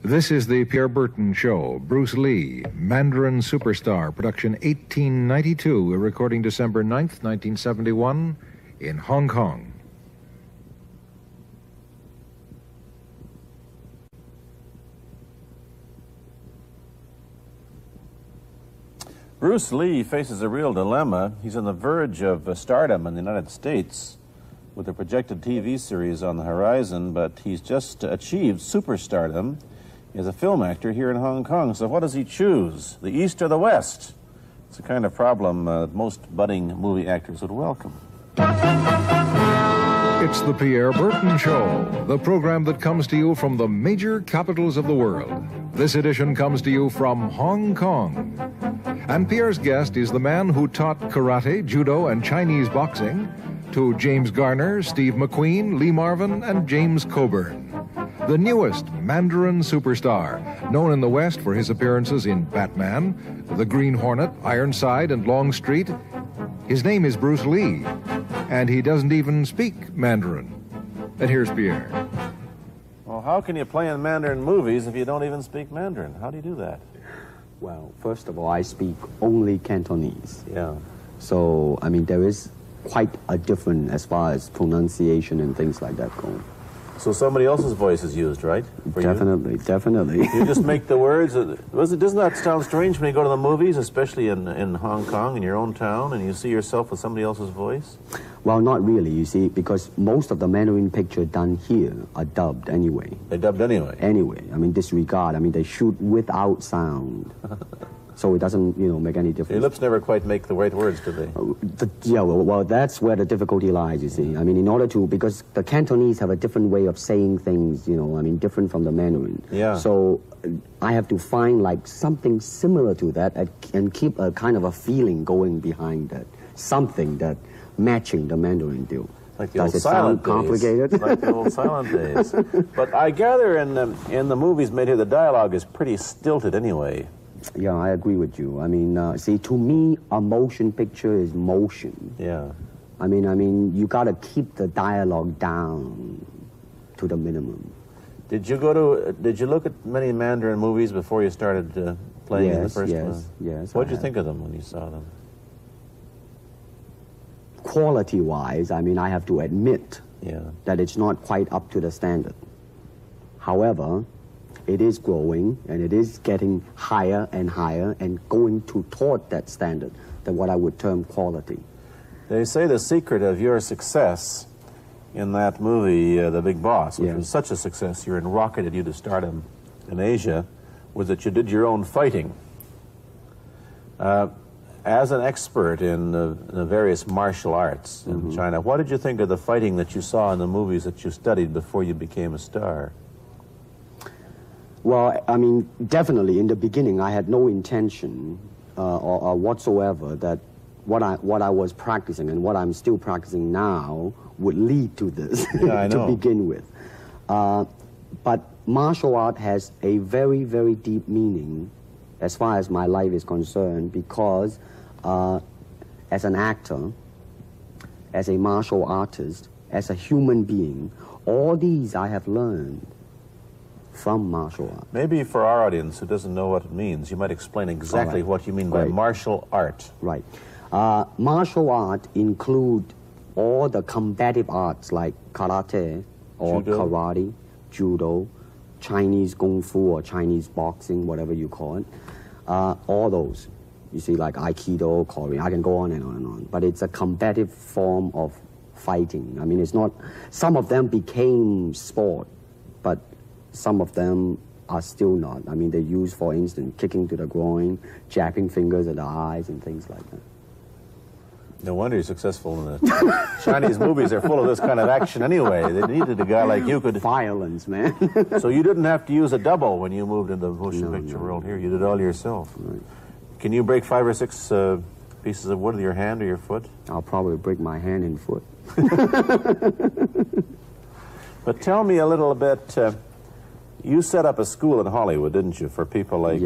This is the Pierre Berton Show. Bruce Lee, Mandarin Superstar, production 1892, recording December 9th, 1971, in Hong Kong. Bruce Lee faces a real dilemma. He's on the verge of stardom in the United States with a projected TV series on the horizon, but he's just achieved superstardom as a film actor here in Hong Kong. So what does he choose, the East or the West? It's the kind of problem most budding movie actors would welcome. It's the Pierre Berton Show, the program that comes to you from the major capitals of the world. This edition comes to you from Hong Kong. And Pierre's guest is the man who taught karate, judo, and Chinese boxing to James Garner, Steve McQueen, Lee Marvin, and James Coburn. The newest Mandarin superstar, known in the West for his appearances in Batman, The Green Hornet, Ironside, and Longstreet. His name is Bruce Lee, and he doesn't even speak Mandarin. And here's Pierre. Well, how can you play in Mandarin movies if you don't even speak Mandarin? How do you do that? Well, first of all, I speak only Cantonese. Yeah. So, I mean, there is quite a difference as far as pronunciation and things like that go. So somebody else's voice is used, right? For Definitely, definitely. You just make the words. Doesn't that sound strange when you go to the movies, especially in Hong Kong, in your own town, and you see yourself with somebody else's voice? Well, not really, you see, because most of the Mandarin pictures done here are dubbed anyway. They're dubbed anyway? Anyway, I mean, disregard. I mean, they shoot without sound. So it doesn't, make any difference. Your lips never quite make the right words, do they? Yeah, well, that's where the difficulty lies, you see. I mean, in order to, because the Cantonese have a different way of saying things, different from the Mandarin. Yeah. So I have to find, like, something similar to that and keep a kind of a feeling going behind that. Something that matching the Mandarin deal. Like the Does old it silent sound complicated? days. Like the old silent days. But I gather in the movies made here, the dialogue is pretty stilted anyway. Yeah, I agree with you. I mean, see, to me, a motion picture is motion. Yeah. I mean, you got to keep the dialogue down to the minimum. Did you look at many Mandarin movies before you started playing in the first one? Yes. What did you think of them when you saw them? Quality-wise, I mean, I have to admit that it's not quite up to the standard. However, it is growing, and it is getting higher and higher and going toward that standard, than what I would term quality. They say the secret of your success in that movie, The Big Boss, which was such a success, rocketed you to stardom in Asia, was that you did your own fighting. As an expert in the various martial arts in China, what did you think of the fighting that you saw in the movies that you studied before you became a star? Well, I mean, definitely in the beginning, I had no intention or whatsoever that what I was practicing and what I'm still practicing now would lead to this to begin with. But martial art has a very, very deep meaning as far as my life is concerned, because as an actor, as a martial artist, as a human being, all these I have learned from martial art. Maybe for our audience who doesn't know what it means, you might explain exactly what you mean by martial art. Right. Martial art include all the combative arts like karate or karate, judo, Chinese kung fu or Chinese boxing, whatever you call it. All those. You see, like Aikido, Korean, I can go on and on and on. But it's a combative form of fighting. I mean, it's not, some of them became sport, but some of them are still not. I mean, they use, for instance, kicking to the groin, jabbing fingers at the eyes, and things like that. No wonder you're successful in the Chinese movies. They're full of this kind of action anyway. They needed a guy like you could... Violence, man. So you didn't have to use a double when you moved into the motion picture world here. You did it all yourself. Right. Can you break 5 or 6 pieces of wood with your hand or your foot? I'll probably break my hand and foot. But tell me a little bit... you set up a school in Hollywood, didn't you, for people like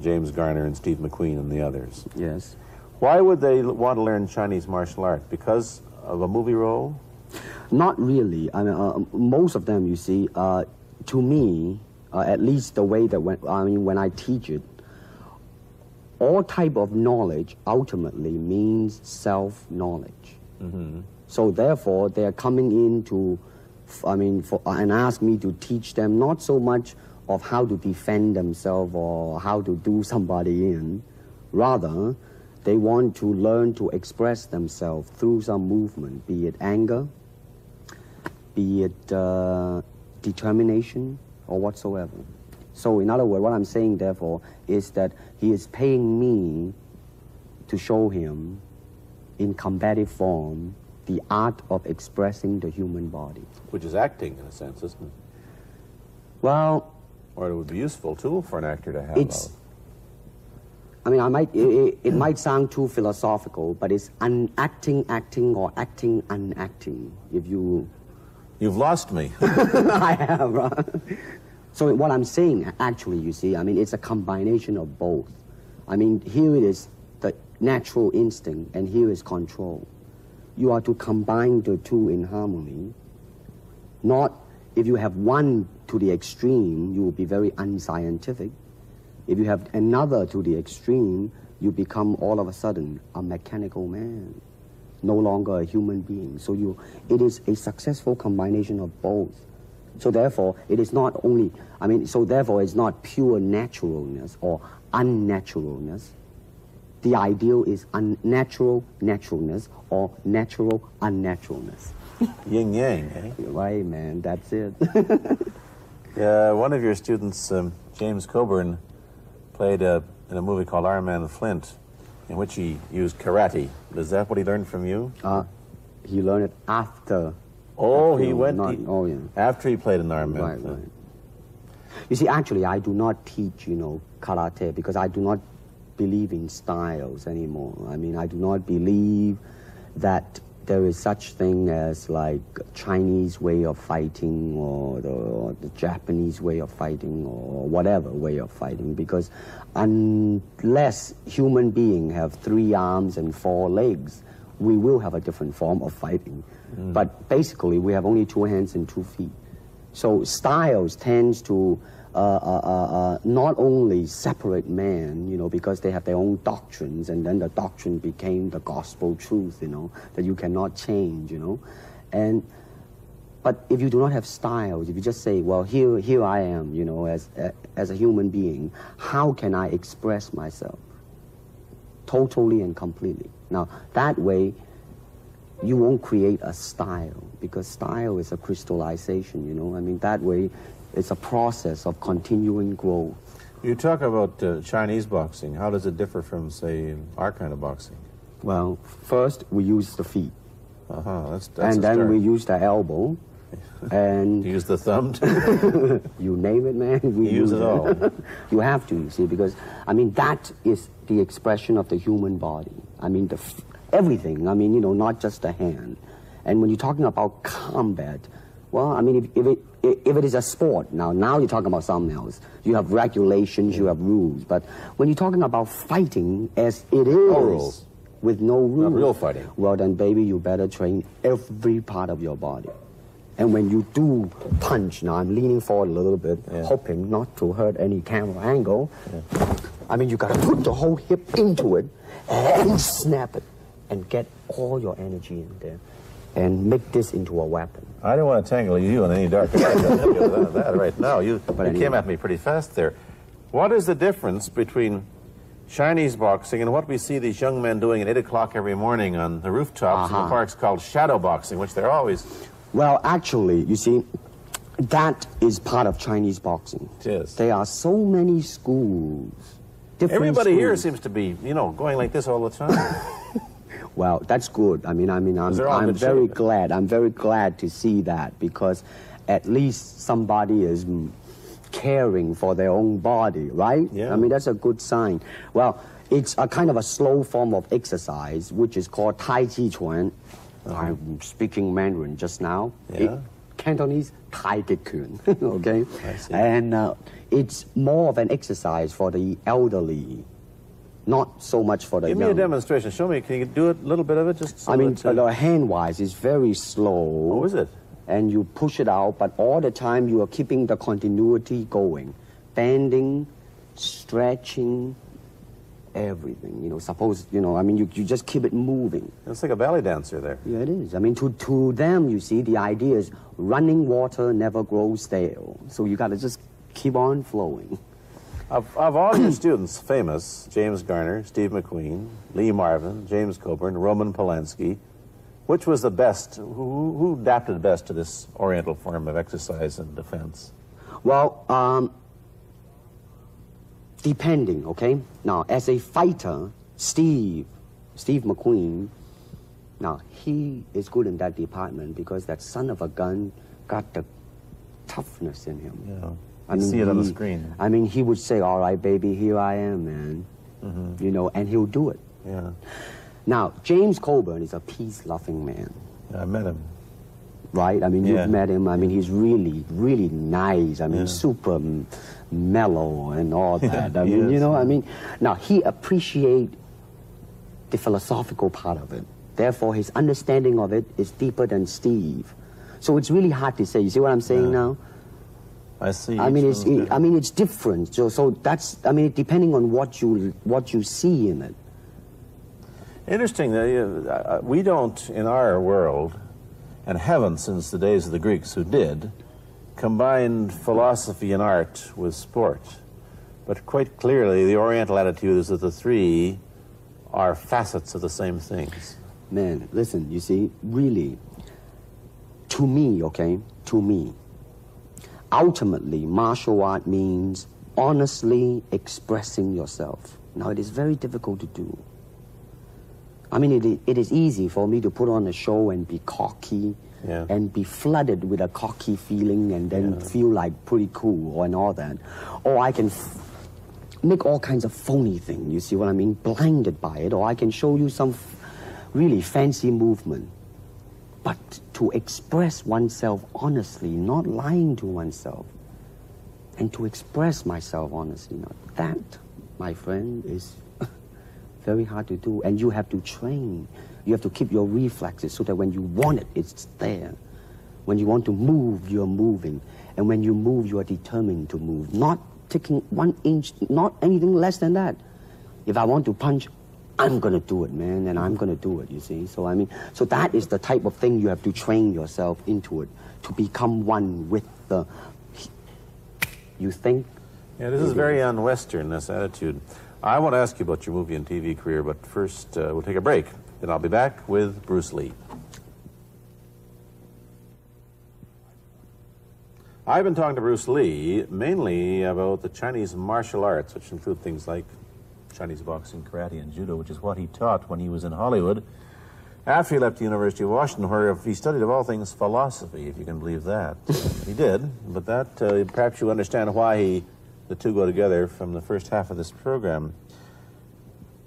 James Garner and Steve McQueen and the others? Yes. Why would they want to learn Chinese martial art? Because of a movie role? Not really. I mean, most of them, you see, to me, at least the way that when I teach it, all type of knowledge ultimately means self-knowledge. So therefore, they are coming in to, and ask me to teach them not so much of how to defend themselves or how to do somebody in. Rather, they want to learn to express themselves through some movement, be it anger, be it determination, or whatsoever. So in other words, what I'm saying, therefore, is that he is paying me to show him in combative form the art of expressing the human body. Which is acting, in a sense, isn't it? Well... Or it would be a useful tool for an actor to have. It's... it might sound too philosophical, but it's unacting acting or acting unacting, if you... You've lost me. I have, right? So what I'm saying, actually, you see, it's a combination of both. Here it is the natural instinct, and here is control. You are to combine the two in harmony. Not, if you have one to the extreme, you will be very unscientific. If you have another to the extreme, you become all of a sudden a mechanical man, no longer a human being. So it is a successful combination of both. So therefore, it is not only, so therefore it's not pure naturalness or unnaturalness. The ideal is unnatural naturalness or natural unnaturalness. Yin yang, eh? Right, man, that's it. One of your students, James Coburn, played in a movie called Iron Man Flint, in which he used karate. Is that what he learned from you? He learned it after. Oh, he went... yeah. After he played in Iron Man. Right. You see, actually, I do not teach, karate, because I do not believe in styles anymore. I do not believe that there is such thing as, like, Chinese way of fighting or the Japanese way of fighting or whatever way of fighting, because unless human beings have 3 arms and 4 legs, we will have a different form of fighting. But basically, we have only 2 hands and 2 feet. So styles tends to not only separate man, because they have their own doctrines, and then the doctrine became the gospel truth, that you cannot change, But if you do not have styles, if you just say, well, here I am, as a human being, how can I express myself? Totally and completely. Now, that way, you won't create a style, because style is a crystallization, that way, it's a process of continuing growth. You talk about Chinese boxing. How does it differ from, say, our kind of boxing? Well, first, we use the feet. That's and then we use the elbow. And use the thumb too? You name it, man. We use it all. You have to, you see, because, that is the expression of the human body. Everything, not just the hand. And when you're talking about combat, well, if it is a sport, now you're talking about something else. You have regulations, you have rules. But when you're talking about fighting as it is, no rules. With no rules. Not real fighting. Well, then, baby, you better train every part of your body. And when you do punch, now I'm leaning forward a little bit, hoping not to hurt any camera angle. You got to put the whole hip into it and snap it and get all your energy in there and make this into a weapon. I don't want to tangle you in any dark that right now. You came at me pretty fast there. What is the difference between Chinese boxing and what we see these young men doing at 8 o'clock every morning on the rooftops in the parks called shadow boxing, which they're always... Well, actually, you see, that is part of Chinese boxing. It is. There are so many schools. Everybody here seems to be, going like this all the time. Well, that's good. I'm very glad. I'm very glad to see that, because at least somebody is caring for their own body, right? Yeah. That's a good sign. Well, it's a kind of a slow form of exercise, which is called Tai Chi Chuan. I'm speaking Mandarin just now. Yeah. Cantonese Tai Chi Chuan, okay? I see. And it's more of an exercise for the elderly, not so much for the young. Give me a demonstration. Show me. Can you do a little bit of it? Just so the hand-wise, it's very slow. Oh, is it? and you push it out, but all the time you are keeping the continuity going. Bending, stretching, everything. You know, suppose, you know, I mean, you just keep it moving. It's like a ballet dancer there. Yeah, it is. I mean, to them, you see, the idea is running water never grows stale. So you got to just keep on flowing. Of all your students, famous, James Garner, Steve McQueen, Lee Marvin, James Coburn, Roman Polanski, which was the best? Who adapted best to this Oriental form of exercise and defense? Well, depending, okay? Now, as a fighter, Steve McQueen, now, he is good in that department because that son of a gun got the toughness in him. Yeah. I mean, see it on the screen. I mean, he would say, all right, baby, here I am, man. Mm-hmm. You know, and he'll do it. Yeah. Now, James Coburn is a peace-loving man. Yeah, I met him. Right? I mean, you've met him. I mean, he's really, really nice. I mean, super mellow and all that. I mean, you know, I mean, now, he appreciates the philosophical part of it. Therefore, his understanding of it is deeper than Steve. So it's really hard to say. You see what I'm saying now? I see. I mean, it's different. So that's, I mean, depending on what you see in it. Interesting that we don't, in our world, and haven't since the days of the Greeks who did, combine philosophy and art with sport. But quite clearly, the Oriental attitude is that the three are facets of the same things. Man, listen, you see, really, to me, okay, to me, ultimately, martial art means honestly expressing yourself. Now, it is very difficult to do. I mean, it is easy for me to put on a show and be cocky and be flooded with a cocky feeling and then feel like pretty cool and all that. Or I can make all kinds of phony things, you see what I mean, blinded by it. Or I can show you some really fancy movement. But to express oneself honestly, not lying to oneself, and to express myself honestly, now, that, my friend, is very hard to do. And you have to train. You have to keep your reflexes so that when you want it, it's there. When you want to move, you're moving. And when you move, you are determined to move. Not taking 1 inch, not anything less than that. If I want to punch, I'm going to do it, man, and I'm going to do it, you see. So, I mean, so that is the type of thing you have to train yourself into it, to become one with the, you think? Yeah, this is very un-Western, this attitude. I want to ask you about your movie and TV career, but first we'll take a break. Then I'll be back with Bruce Lee. I've been talking to Bruce Lee mainly about the Chinese martial arts, which include things like Chinese boxing, karate, and judo, which is what he taught when he was in Hollywood. After he left the University of Washington, where he studied, of all things, philosophy, if you can believe that. He did, but that, perhaps you understand why the two go together from the first half of this program.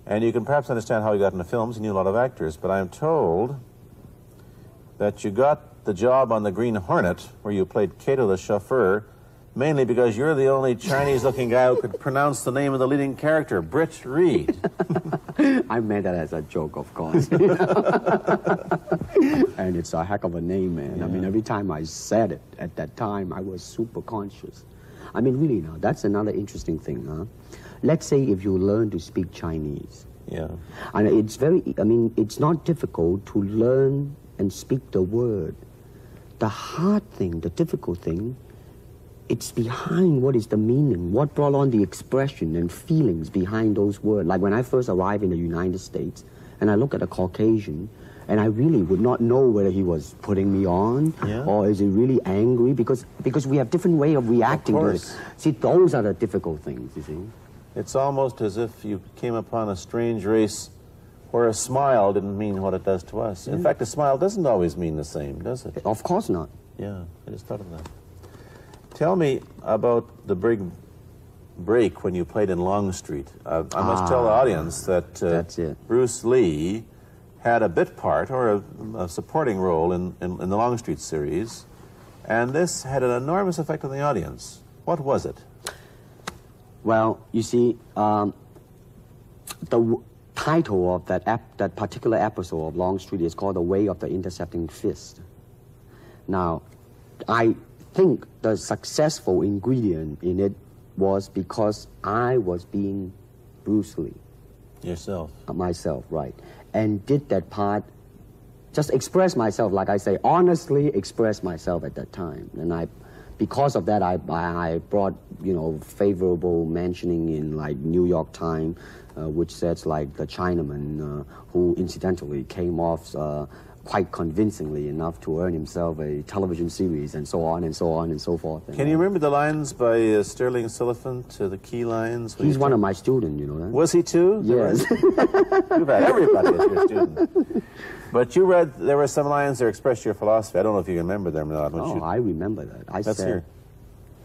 And you can perhaps understand how he got into films. He knew a lot of actors, but I'm told that you got the job on the Green Hornet, where you played Kato the chauffeur, mainly because you're the only Chinese-looking guy who could pronounce the name of the leading character, Britt Reed. I meant that as a joke, of course. And it's a heck of a name, man. Yeah. I mean, every time I said it at that time, I was super conscious. I mean, really now, that's another interesting thing, huh? Let's say if you learn to speak Chinese. Yeah. And it's it's not difficult to learn and speak the word. The hard thing, the difficult thing, it's behind what is the meaning, what brought on the expression and feelings behind those words. Like when I first arrived in the United States, and I look at a Caucasian, and I really would not know whether he was putting me on or is he really angry, because we have different way of reacting to it. See, those are the difficult things, you see. It's almost as if you came upon a strange race where a smile didn't mean what it does to us. In fact, a smile doesn't always mean the same, does it? Of course not. Yeah, I just thought of that. Tell me about the big break when you played in Longstreet. I must tell the audience that Bruce Lee had a bit part or a supporting role in the Longstreet series, and this had an enormous effect on the audience. What was it? Well, you see, the title of that particular episode of Longstreet is called The Way of the Intercepting Fist. Now, I think the successful ingredient in it was because I was being Bruce Lee. Yourself. Myself, right. And did that part, just express myself, like I say, honestly express myself at that time. And because of that, I brought, favorable mentioning in like New York Times, which says like the Chinaman, who incidentally came off quite convincingly enough to earn himself a television series, and so on and so on and so forth. Can you remember the lines by Sterling Siliphant, the key lines? He's one of my students, you know that? Was he too? Yes. You've had everybody as your student. But you read, there were some lines that express your philosophy. I don't know if you remember them or not. I remember that. I Let's said, hear.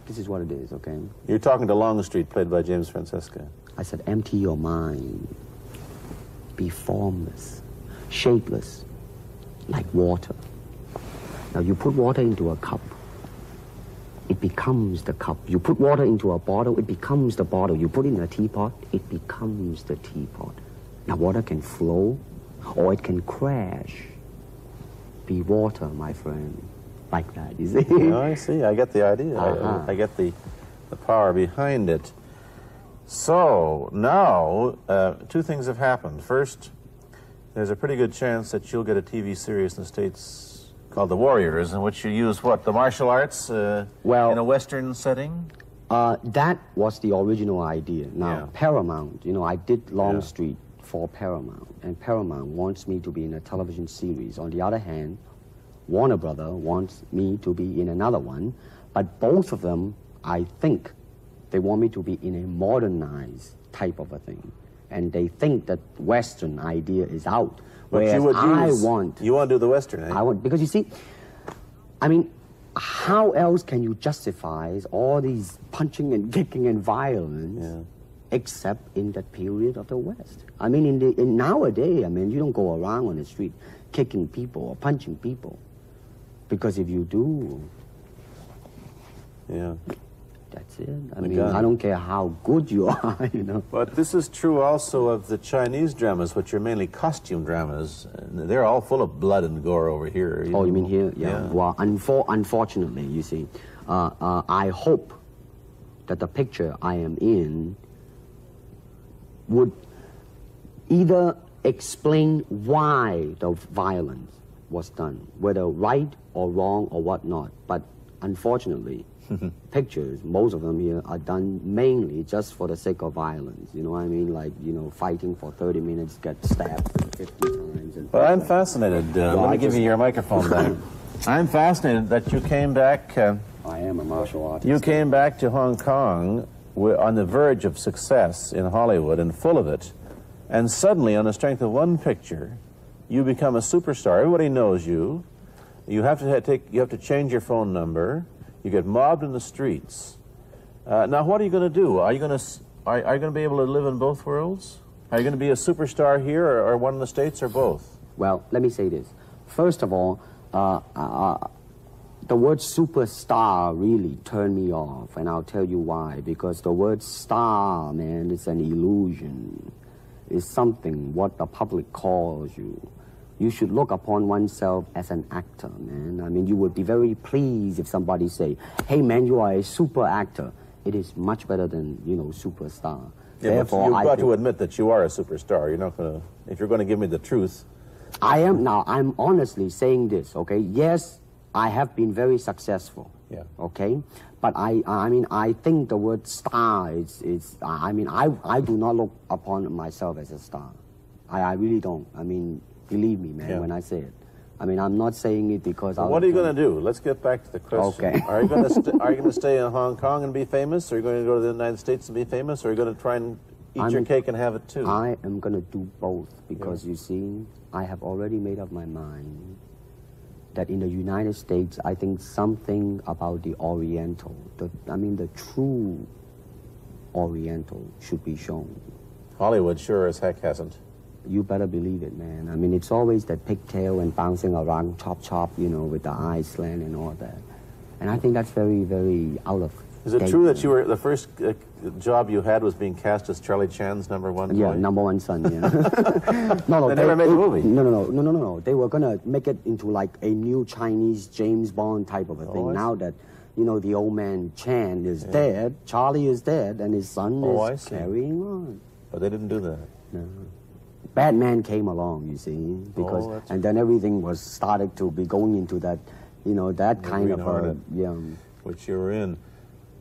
this is what it is, okay? You're talking to Longstreet, played by James Francesca. I said, empty your mind. Be formless, shapeless, like water. Now you put water into a cup, it becomes the cup. You put water into a bottle, it becomes the bottle. You put it in a teapot, it becomes the teapot. Now water can flow or it can crash. Be water, my friend. Like that, you see? Oh, I see. I get the idea. Uh-huh. I get the power behind it. So now, two things have happened. First, there's a pretty good chance that you'll get a TV series in the States called The Warriors, in which you use what, the martial arts in a Western setting? That was the original idea. Now, Yeah. Paramount, I did Longstreet for Paramount, and Paramount wants me to be in a television series. On the other hand, Warner Brother wants me to be in another one, but both of them, I think, they want me to be in a modernized type of a thing. And they think that Western idea is out. But Whereas you want to do the Western, eh? I want, because you see, I mean, how else can you justify all these punching and kicking and violence except in that period of the West? I mean, in nowadays, I mean, you don't go around on the street kicking people or punching people. Because if you do, that's it. I mean, I don't care how good you are, But this is true also of the Chinese dramas, which are mainly costume dramas. They're all full of blood and gore over here. You mean here? Yeah. Well, unfortunately, you see, I hope that the picture I am in would either explain why the violence was done, whether right or wrong or whatnot. But unfortunately, pictures, most of them here, are done mainly just for the sake of violence. You know what I mean? Like, fighting for 30 minutes, get stabbed 50 times. But I'm fascinated. Let me give you your microphone back. I'm fascinated that you came back. I am a martial artist. You came back to Hong Kong on the verge of success in Hollywood and full of it. And suddenly, on the strength of one picture, you become a superstar. Everybody knows you. You have to change your phone number. You get mobbed in the streets. Now, what are you going to do? Are you going to be able to live in both worlds? Are you going to be a superstar here, or one in the States, or both? Well, let me say this. First of all, the word superstar really turned me off, and I'll tell you why. Because the word star, man, is an illusion. It's something what the public calls you. You should look upon oneself as an actor, man. I mean, you would be very pleased if somebody say, hey, man, you are a super actor. It is much better than, superstar. Yeah, therefore, you've got to admit that you are a superstar. You're not going to, if you're going to give me the truth. I'm honestly saying this, okay? Yes, I have been very successful. Yeah. Okay? But I think the word star I do not look upon myself as a star. I really don't. I mean, believe me, man, when I say it. I mean, I'm not saying it because what are you going to do? Let's get back to the question. Okay. Are you going to stay in Hong Kong and be famous? Or are you going to go to the United States and be famous? Or are you going to try and eat your cake and have it too? I am going to do both because, you see, I have already made up my mind that in the United States, I think something about the Oriental, the true Oriental should be shown. Hollywood sure as heck hasn't. You better believe it, man. I mean, it's always that pigtail and bouncing around, chop, with the eyes slant and all that. And I think that's very, very out of Is it true that you were the first job you had was being cast as Charlie Chan's number one boy? Yeah, number one son, yeah. No, They never made a movie. No. They were going to make it into like a new Chinese James Bond type of a thing. Now that, you know, the old man Chan is dead, Charlie is dead, and his son is carrying on. But they didn't do that. No. Batman came along, you see, because and then everything was started to be going into that, you know, that kind of which you were in.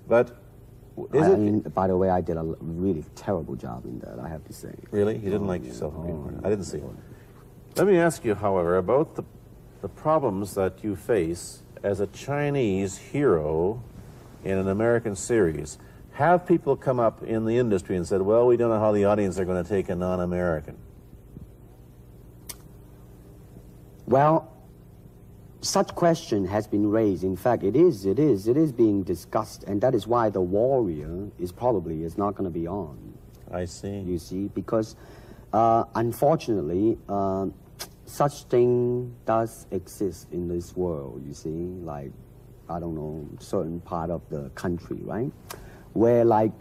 But I mean, by the way, I did a really terrible job in that, I have to say. Really? You didn't like yourself? I didn't see it. Let me ask you, however, about the problems that you face as a Chinese hero in an American series. Have people come up in the industry and said, well, we don't know how the audience are going to take a non-American? Well, such question has been raised. In fact, it is being discussed, and that is why The Warrior is not going to be on. I see. You see, because unfortunately, such thing does exist in this world, you see, like, I don't know, certain part of the country, right? Where, like,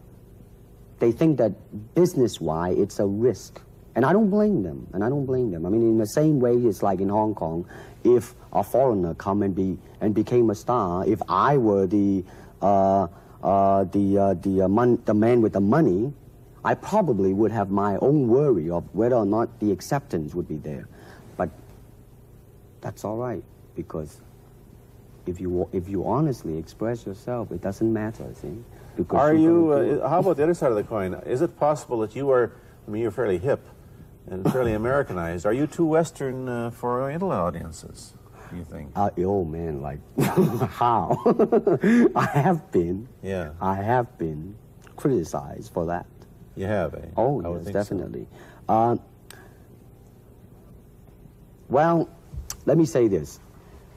they think that business-wise, it's a risk. And I don't blame them, I mean, in the same way, it's like in Hong Kong, if a foreigner come and became a star, if I were the man with the money, I probably would have my own worry of whether or not the acceptance would be there. But that's all right, because if you honestly express yourself, it doesn't matter, see? Because are you, how about the other side of the coin? Is it possible that you are, I mean, you're fairly hip and fairly Americanized. Are you too Western for Oriental audiences, do you think? Oh, man, like, how? I have been criticized for that. You have, eh? Oh, yes, definitely. So. Well, let me say this.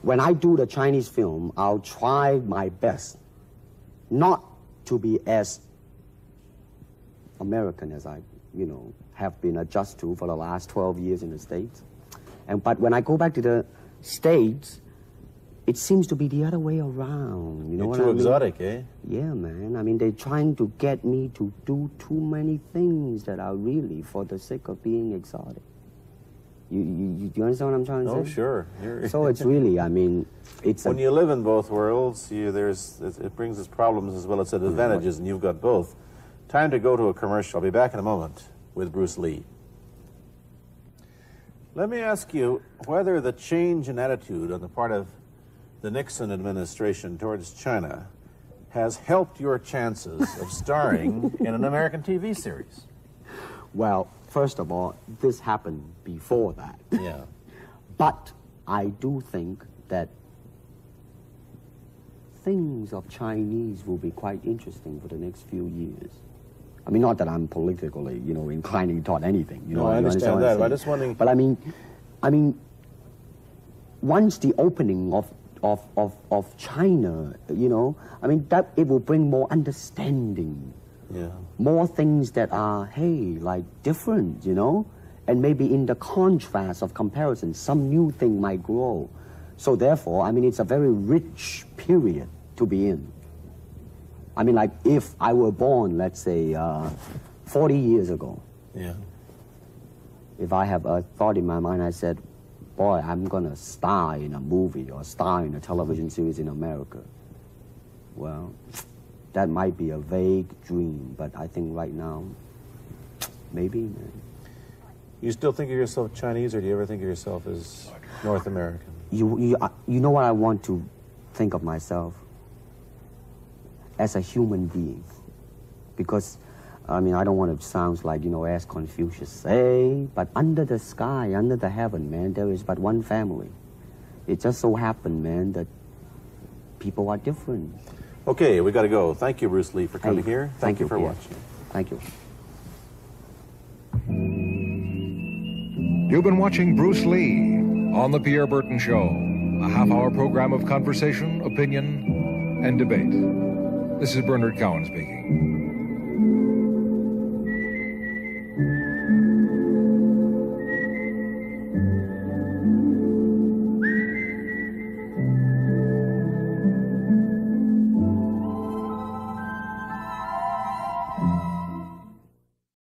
When I do the Chinese film, I'll try my best not to be as American as I, you know, have been adjusted to for the last 12 years in the States. But when I go back to the States, it seems to be the other way around. You know what I mean? Too exotic, eh? Yeah, man. I mean, they're trying to get me to do too many things that are really for the sake of being exotic. You understand what I'm trying to say? Oh, sure. So it's really, I mean, it's when you live in both worlds, it brings its problems as well as its advantages, and you've got both. Time to go to a commercial. I'll be back in a moment with Bruce Lee. Let me ask you whether the change in attitude on the part of the Nixon administration towards China has helped your chances of starring in an American TV series. Well, first of all, this happened before that. Yeah. But I do think that things of Chinese will be quite interesting for the next few years. I mean, not that I'm politically, you know, inclining toward anything. You know, I understand that. I'm just wondering. But I mean, once the opening of China, you know, I mean, that it will bring more understanding. Yeah. More things that are, hey, like different, you know? And maybe in the contrast of comparison, some new thing might grow. So therefore, I mean, it's a very rich period to be in. I mean, like, if I were born, let's say, 40 years ago. Yeah. If I have a thought in my mind, I said, boy, I'm going to star in a movie or star in a television series in America. Well, that might be a vague dream, but I think right now, maybe, man. You still think of yourself Chinese, or do you ever think of yourself as North American? You know what I want to think of myself? As a human being. Because, I mean, I don't want to sound like, you know, as Confucius say, but under the sky, under the heaven, man, there is but one family. It just so happened, man, that people are different. Okay, we got to go. Thank you, Bruce Lee, for coming here. Thank you for Pierre. watching. Thank you. You've been watching Bruce Lee on The Pierre Burton Show, a half-hour program of conversation, opinion, and debate. This is Bernard Cowan speaking.